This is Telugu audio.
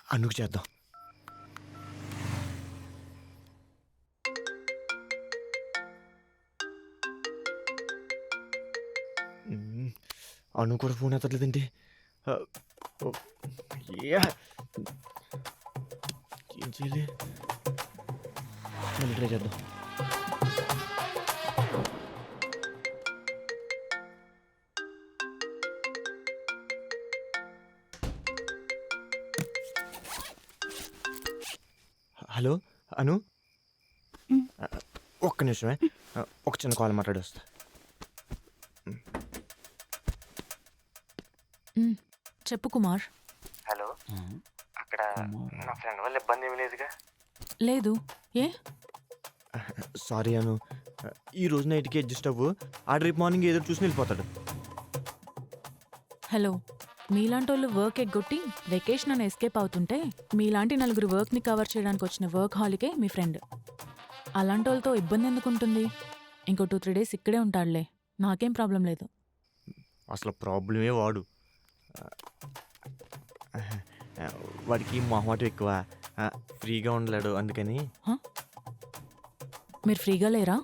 అనుకు చేద్దాం. అను కూడా ఫోన్ ఎత్తట్లేదండి. ఏం చేయలే, మళ్ళీ ట్రై చేద్దాం. హలో అను, ఒక్క నిమిషమే, ఒక చిన్న కాల్ మాట్లాడి వస్తా. చెప్పు కుమార్. హలో, అక్కడ నా ఫ్రెండ్ వల్ల ఇబ్బంది ఏమీ లేదుగా? లేదు, ఏ? సారీ అను, ఈ రోజు నైట్కి అడ్జస్ట్ అవ్వు. ఆడ రేపు మార్నింగ్ ఏదో చూసి వెళ్ళిపోతాడు. హలో, మీలాంటి వాళ్ళు వర్క్ ఎగ్గొట్టి వెకేషన్ అని ఎస్కేప్ అవుతుంటే మీలాంటి నలుగురు వర్క్ని కవర్ చేయడానికి వచ్చిన వర్క్ హాలికే మీ ఫ్రెండ్. అలాంటి వాళ్ళతో ఇబ్బంది ఎందుకు ఉంటుంది? ఇంకో 2-3 డేస్ ఇక్కడే ఉంటాడులే, నాకేం ప్రాబ్లం లేదు. అసలు ప్రాబ్లమే వాడు. వాడికి మొహమాటం ఎక్కువ, ఫ్రీగా ఉండలేడు అందుకని. మీరు ఫ్రీగా లేరా?